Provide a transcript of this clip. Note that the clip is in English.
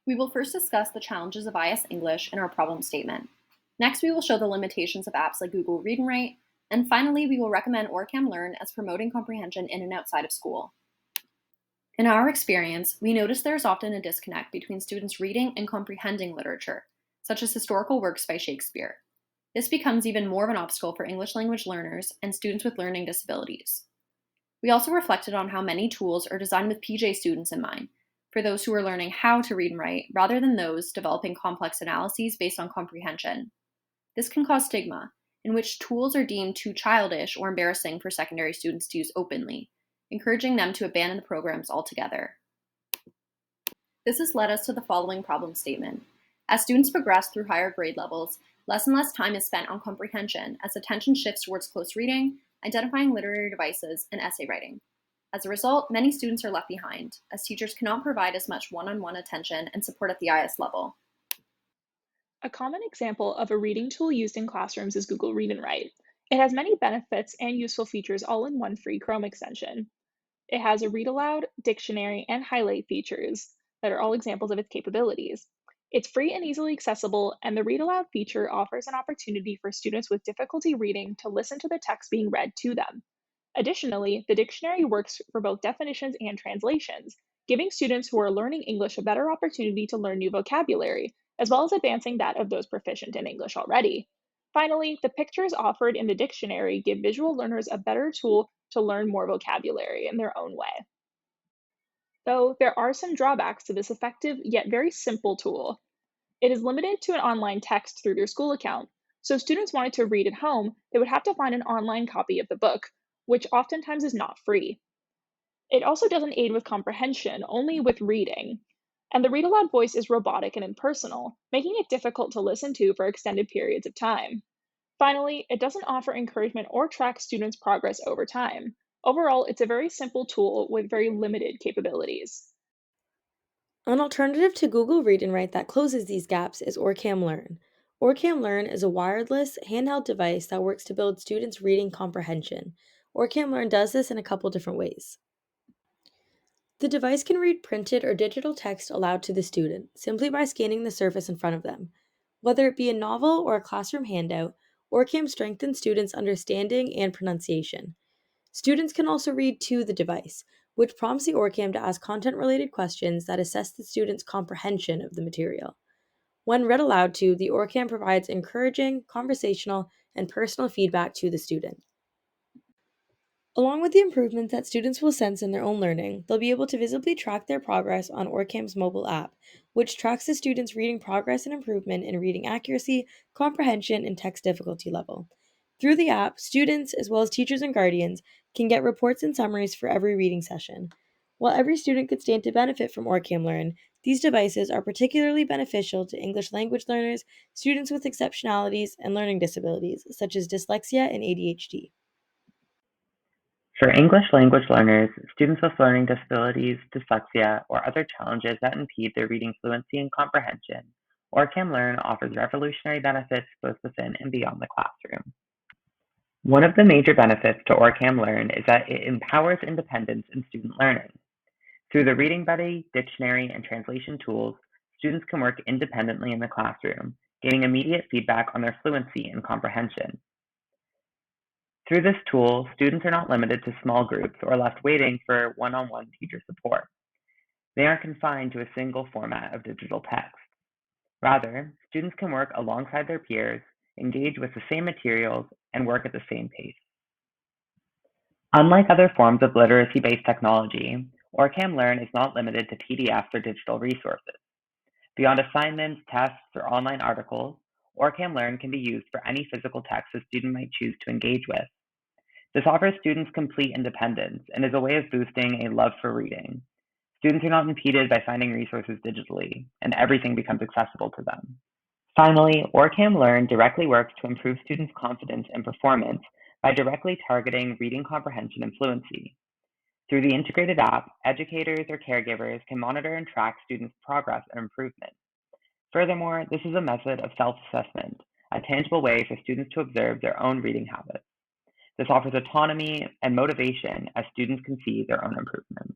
We will first discuss the challenges of IS English in our problem statement. Next, we will show the limitations of apps like Google Read and Write, and finally, we will recommend OrCam Learn as promoting comprehension in and outside of school. In our experience, we notice there is often a disconnect between students reading and comprehending literature, such as historical works by Shakespeare. This becomes even more of an obstacle for English language learners and students with learning disabilities. We also reflected on how many tools are designed with PJ students in mind, for those who are learning how to read and write, rather than those developing complex analyses based on comprehension. This can cause stigma, in which tools are deemed too childish or embarrassing for secondary students to use openly, encouraging them to abandon the programs altogether. This has led us to the following problem statement. As students progress through higher grade levels, less and less time is spent on comprehension as attention shifts towards close reading, identifying literary devices, and essay writing. As a result, many students are left behind, as teachers cannot provide as much one-on-one attention and support at the IS level. A common example of a reading tool used in classrooms is Google Read and Write. It has many benefits and useful features all in one free Chrome extension. It has a read aloud, dictionary, and highlight features that are all examples of its capabilities. It's free and easily accessible, and the read aloud feature offers an opportunity for students with difficulty reading to listen to the text being read to them. Additionally, the dictionary works for both definitions and translations, giving students who are learning English a better opportunity to learn new vocabulary, as well as advancing that of those proficient in English already. Finally, the pictures offered in the dictionary give visual learners a better tool to learn more vocabulary in their own way. Though there are some drawbacks to this effective yet very simple tool. It is limited to an online text through their school account, so if students wanted to read at home, they would have to find an online copy of the book, which oftentimes is not free. It also doesn't aid with comprehension, only with reading. And the read aloud voice is robotic and impersonal, making it difficult to listen to for extended periods of time. Finally, it doesn't offer encouragement or track students' progress over time. Overall, it's a very simple tool with very limited capabilities. An alternative to Google Read and Write that closes these gaps is OrCam Learn. OrCam Learn is a wireless, handheld device that works to build students' reading comprehension. OrCam Learn does this in a couple different ways. The device can read printed or digital text aloud to the student simply by scanning the surface in front of them. Whether it be a novel or a classroom handout, OrCam strengthens students' understanding and pronunciation. Students can also read to the device, which prompts the OrCam to ask content-related questions that assess the student's comprehension of the material. When read aloud to, the OrCam provides encouraging, conversational, and personal feedback to the student. Along with the improvements that students will sense in their own learning, they'll be able to visibly track their progress on OrCam's mobile app, which tracks the students' reading progress and improvement in reading accuracy, comprehension, and text difficulty level. Through the app, students, as well as teachers and guardians, can get reports and summaries for every reading session. While every student could stand to benefit from OrCam Learn, these devices are particularly beneficial to English language learners, students with exceptionalities, and learning disabilities, such as dyslexia and ADHD. For English language learners, students with learning disabilities, dyslexia, or other challenges that impede their reading fluency and comprehension, OrCam Learn offers revolutionary benefits both within and beyond the classroom. One of the major benefits to OrCam Learn is that it empowers independence in student learning. Through the Reading Buddy, dictionary, and translation tools, students can work independently in the classroom, gaining immediate feedback on their fluency and comprehension. Through this tool, students are not limited to small groups or left waiting for one-on-one teacher support. They aren't confined to a single format of digital text. Rather, students can work alongside their peers, engage with the same materials, and work at the same pace. Unlike other forms of literacy-based technology, OrCam Learn is not limited to PDFs or digital resources. Beyond assignments, tests, or online articles, OrCam Learn can be used for any physical text a student might choose to engage with. This offers students complete independence and is a way of boosting a love for reading. Students are not impeded by finding resources digitally, and everything becomes accessible to them. Finally, OrCam Learn directly works to improve students' confidence and performance by directly targeting reading comprehension and fluency. Through the integrated app, educators or caregivers can monitor and track students' progress and improvement. Furthermore, this is a method of self-assessment, a tangible way for students to observe their own reading habits. This offers autonomy and motivation as students can see their own improvement.